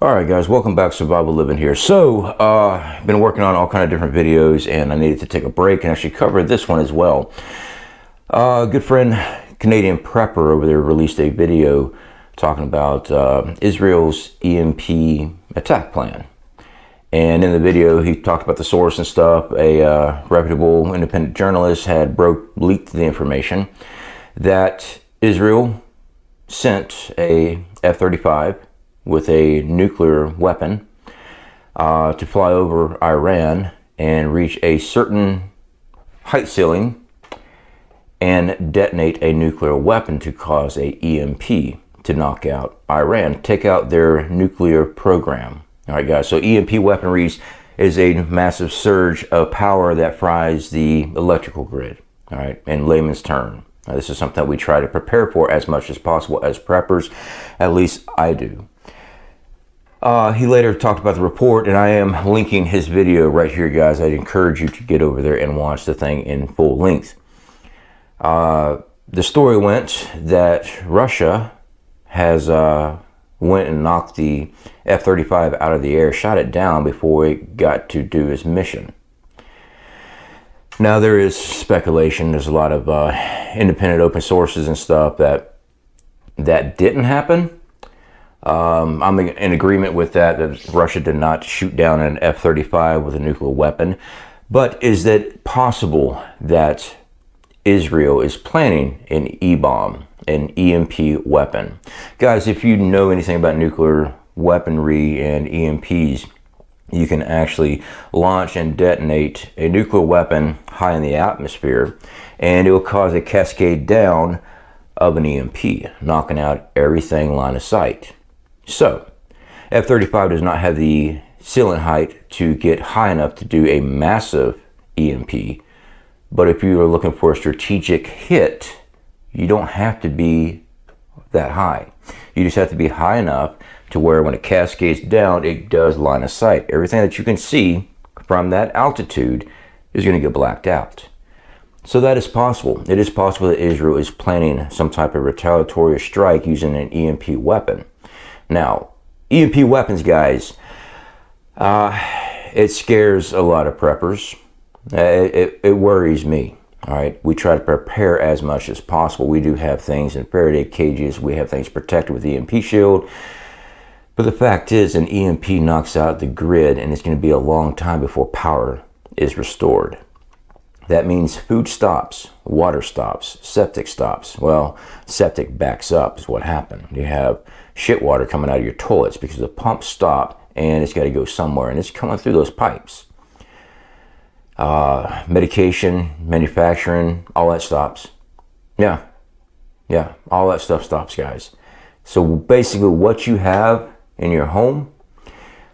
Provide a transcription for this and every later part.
Alright guys, welcome back. Survival Living here. So, been working on all kind of different videos and I needed to take a break and actually cover this one as well. Good friend, Canadian Prepper over there released a video talking about Israel's EMP attack plan. And in the video he talked about the source and stuff. A reputable independent journalist had leaked the information that Israel sent a F-35 with a nuclear weapon to fly over Iran and reach a certain height ceiling and detonate a nuclear weapon to cause a EMP to knock out Iran, take out their nuclear program. All right, guys, so EMP weaponry is a massive surge of power that fries the electrical grid, all right, in layman's term. Now, this is something that we try to prepare for as much as possible as preppers, at least I do. He later talked about the report, and I am linking his video right here, guys. I'd encourage you to get over there and watch the thing in full length. The story went that Russia has went and knocked the F-35 out of the air, shot it down before it got to do its mission. Now, there is speculation. There's a lot of independent open sources and stuff that didn't happen. I'm in agreement with that Russia did not shoot down an F-35 with a nuclear weapon. But is it possible that Israel is planning an E-bomb, an EMP weapon? Guys, if you know anything about nuclear weaponry and EMPs, you can actually launch and detonate a nuclear weapon high in the atmosphere, and it will cause a cascade down of an EMP, knocking out everything line of sight. So, F-35 does not have the ceiling height to get high enough to do a massive EMP. But if you are looking for a strategic hit, you don't have to be that high. You just have to be high enough to where when it cascades down, it does line of sight. Everything that you can see from that altitude is going to get blacked out. So that is possible. It is possible that Israel is planning some type of retaliatory strike using an EMP weapon. Now, EMP weapons, guys, it scares a lot of preppers. It worries me. All right, we try to prepare as much as possible. We do have things in Faraday cages. We have things protected with the EMP Shield. But the fact is, an EMP knocks out the grid, and it's going to be a long time before power is restored. That means food stops, water stops, septic stops. Well, septic backs up is what happened. You have shit water coming out of your toilets because the pump stopped and it's got to go somewhere, and it's coming through those pipes. Medication, manufacturing, all that stops. Yeah, all that stuff stops, guys. So basically what you have in your home,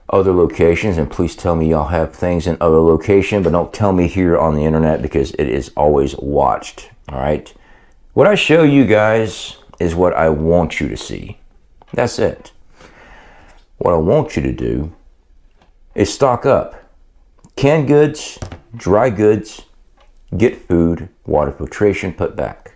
other locations, and please tell me y'all have things in other locations, but don't tell me here on the internet because it is always watched. All right, what I show you guys is what I want you to see. That's it. What I want you to do is stock up. Canned goods, dry goods, get food, water filtration put back.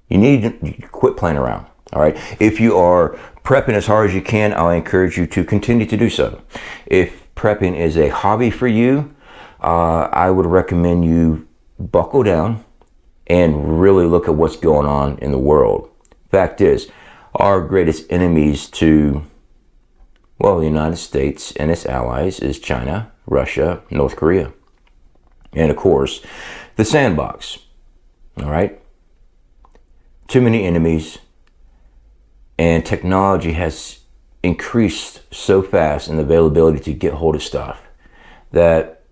You need to quit playing around. All right, if you are prepping as hard as you can, I'll encourage you to continue to do so. If prepping is a hobby for you, I would recommend you buckle down and really look at what's going on in the world. Fact is, our greatest enemies to, well, the United States and its allies is China, Russia, North Korea, and of course, the sandbox. All right, too many enemies. And technology has increased so fast in the availability to get hold of stuff that,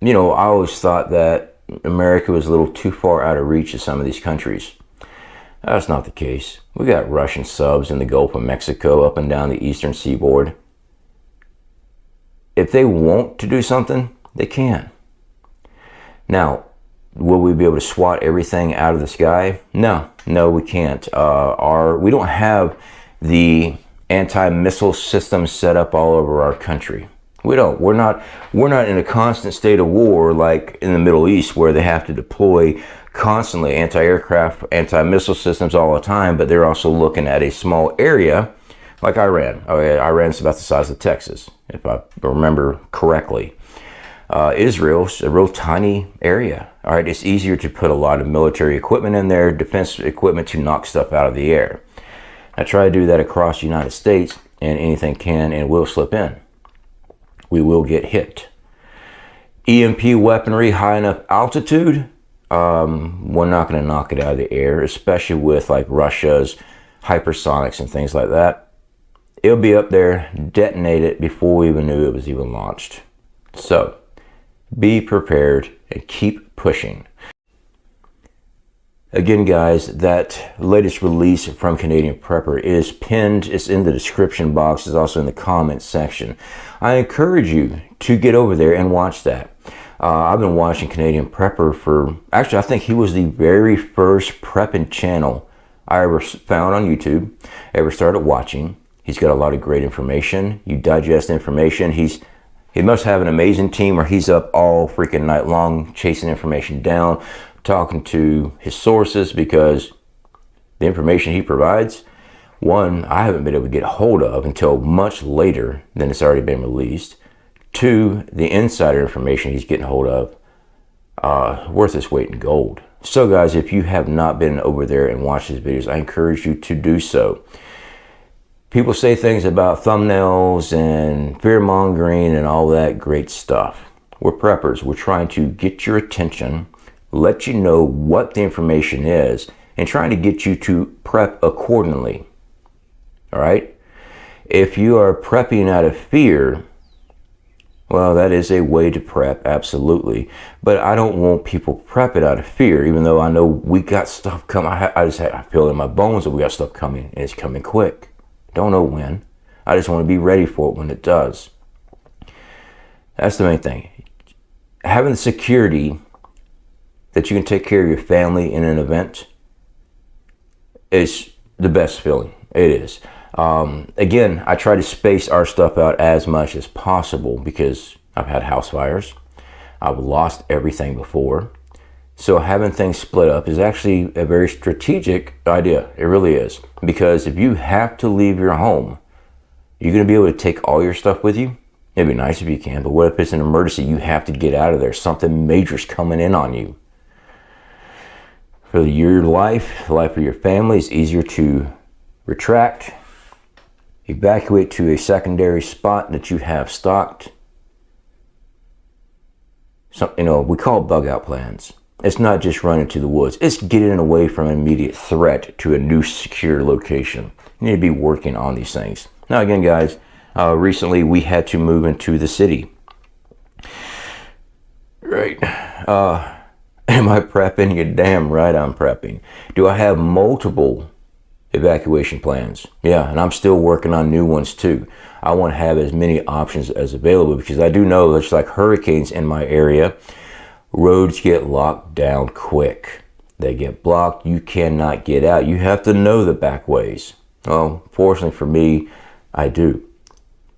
you know, I always thought that America was a little too far out of reach of some of these countries. That's not the case. We got Russian subs in the Gulf of Mexico, up and down the eastern seaboard. If they want to do something, they can. Now, will we be able to swat everything out of the sky? No, we can't. We don't have the anti-missile system set up all over our country. We don't. We're not in a constant state of war like in the Middle East, where they have to deploy constantly anti-aircraft, anti-missile systems all the time, but they're also looking at a small area like Iran. Oh yeah, Iran's about the size of Texas, if I remember correctly. Israel's a real tiny area. All right, it's easier to put a lot of military equipment in there, defense equipment to knock stuff out of the air. I try to do that across the United States, and anything can and will slip in. We will get hit. EMP weaponry, high enough altitude, we're not going to knock it out of the air, especially with like Russia's hypersonics and things like that. It'll be up there, detonate it before we even knew it was even launched. So be prepared and keep pushing. Again, guys, that latest release from Canadian Prepper is pinned. It's in the description box. It's also in the comments section. I encourage you to get over there and watch that. I've been watching Canadian Prepper for, actually, I think he was the very first prepping channel I ever found on YouTube, ever started watching. He's got a lot of great information. You digest information. He must have an amazing team, or he's up all freaking night long chasing information down, talking to his sources, because the information he provides, one, I haven't been able to get a hold of until much later than it's already been released. Two, the insider information he's getting hold of, worth its weight in gold. So guys, if you have not been over there and watched his videos, I encourage you to do so. People say things about thumbnails and fear-mongering and all that great stuff. We're preppers. We're trying to get your attention, let you know what the information is, and trying to get you to prep accordingly. All right? If you are prepping out of fear, well, that is a way to prep, absolutely. But I don't want people prep it out of fear, even though I know we got stuff coming. I feel in my bones that we got stuff coming, and it's coming quick. Don't know when. I just want to be ready for it when it does. That's the main thing. Having the security that you can take care of your family in an event is the best feeling. It is. Again, I try to space our stuff out as much as possible because I've had house fires. I've lost everything before. So having things split up is actually a very strategic idea. It really is. Because if you have to leave your home, you're going to be able to take all your stuff with you. It'd be nice if you can, but what if it's an emergency? You have to get out of there. Something major's coming in on you. For your life, the life of your family, it's easier to retract, evacuate to a secondary spot that you have stocked. We call it bug out plans. It's not just running to the woods. It's getting away from an immediate threat to a new secure location. You need to be working on these things. Now again, guys, recently we had to move into the city. Right. Am I prepping? You're damn right I'm prepping. Do I have multiple evacuation plans? Yeah, and I'm still working on new ones too. I want to have as many options as available because I do know there's like hurricanes in my area. Roads get locked down quick. They get blocked. You cannot get out. You have to know the back ways. Well, fortunately for me, I do.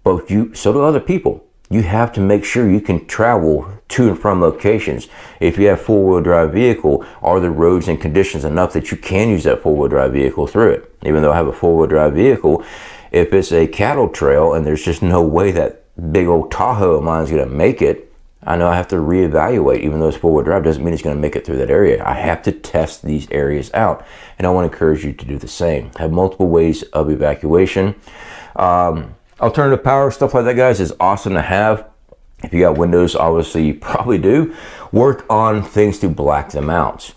But so do other people. You have to make sure you can travel to and from locations. If you have four-wheel drive vehicle, are the roads and conditions enough that you can use that four-wheel drive vehicle through it? Even though I have a four-wheel drive vehicle, if it's a cattle trail and there's just no way that big old Tahoe of mine is going to make it, I know I have to reevaluate. Even though it's four-wheel drive doesn't mean it's going to make it through that area. I have to test these areas out, and I want to encourage you to do the same. Have multiple ways of evacuation. Alternative power, stuff like that, guys, is awesome to have. If you got windows, obviously you probably do. Work on things to black them out.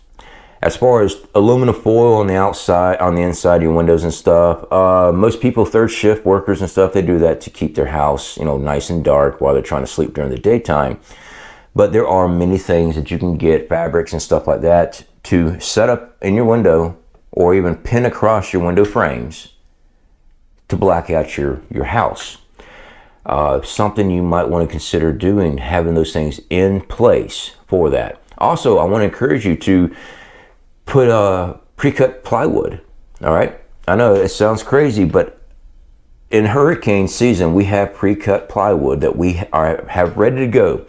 As far as aluminum foil on the outside, on the inside of your windows and stuff, most people, third shift workers and stuff, they do that to keep their house, nice and dark while they're trying to sleep during the daytime. But there are many things that you can get, fabrics and stuff like that, to set up in your window or even pin across your window frames to black out your house. Something you might want to consider doing, having those things in place for that. Also, I want to encourage you to put pre-cut plywood. All right, I know it sounds crazy, but in hurricane season, we have pre-cut plywood that we have ready to go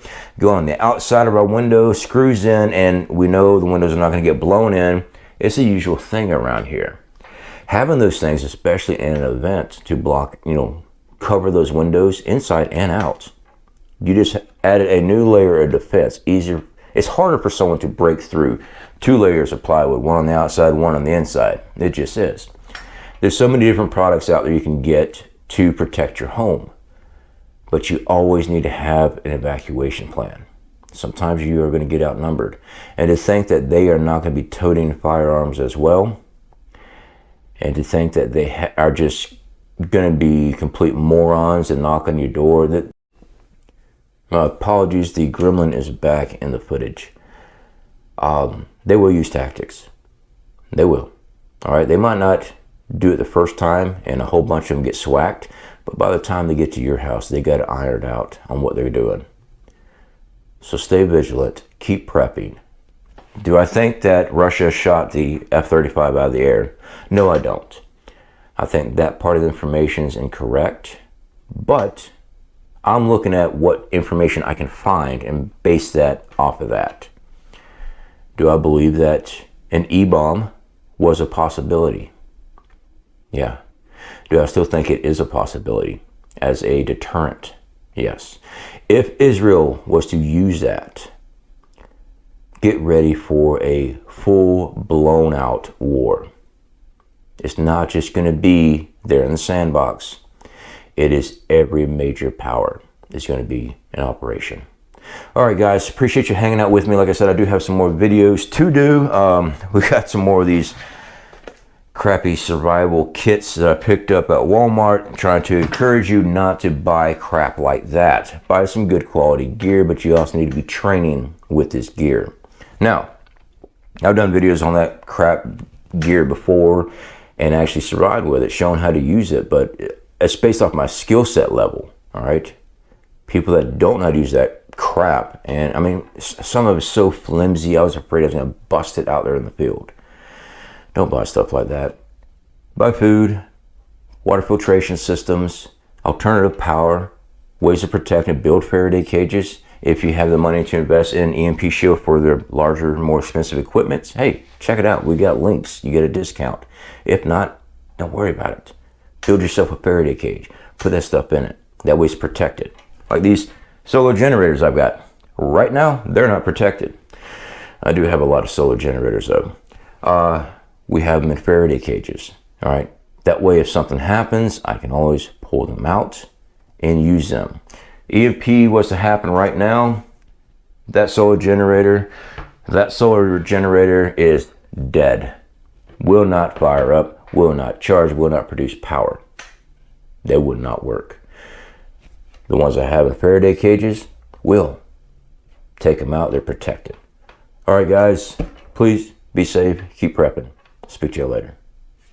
on the outside of our window, screws in, and we know the windows are not going to get blown in. It's the usual thing around here. Having those things, especially in an event, to block, you know, cover those windows inside and out. You just added a new layer of defense. Easier. It's harder for someone to break through 2 layers of plywood, one on the outside, one on the inside. It just is. There's so many different products out there you can get to protect your home, but you always need to have an evacuation plan. Sometimes you are going to get outnumbered, and to think that they are not going to be toting firearms as well, and to think that they are just going to be complete morons and knock on your door. That apologies, the gremlin is back in the footage. They will use tactics. They will. All right, they might not do it the first time and a whole bunch of them get swacked, but by the time they get to your house, they got it ironed out on what they're doing. So stay vigilant, keep prepping. Do I think that Russia shot the F-35 out of the air? No, I don't. I think that part of the information is incorrect, but I'm looking at what information I can find and base that off of that. Do I believe that an E-bomb was a possibility? Yeah. Do I still think it is a possibility as a deterrent? Yes. If Israel was to use that, get ready for a full blown out war. It's not just going to be there in the sandbox. It is every major power is going to be in operation. All right, guys, appreciate you hanging out with me. Like I said, I do have some more videos to do. We got some more of these crappy survival kits that I picked up at Walmart. I'm trying to encourage you not to buy crap like that. Buy some good quality gear, but you also need to be training with this gear. Now, I've done videos on that crap gear before and actually survived with it, showing how to use it, but it's based off my skill set level, all right? People that don't know how to use that crap, and I mean, some of it's so flimsy, I was afraid I was gonna bust it out there in the field. Don't buy stuff like that. Buy food, water filtration systems, alternative power, ways to protect and build Faraday cages. If you have the money to invest in EMP Shield for their larger, more expensive equipment, hey, check it out. We got links. You get a discount. If not, don't worry about it. Build yourself a Faraday cage. Put that stuff in it. That way it's protected. Like these solar generators I've got. Right now, they're not protected. I do have a lot of solar generators though. We have them in Faraday cages. All right. That way, if something happens, I can always pull them out and use them. EMP was to happen right now, that solar generator is dead. Will not fire up, will not charge, will not produce power. They would not work. The ones I have in Faraday cages will. Take them out, they're protected. All right, guys, please be safe, keep prepping. Speak to you later.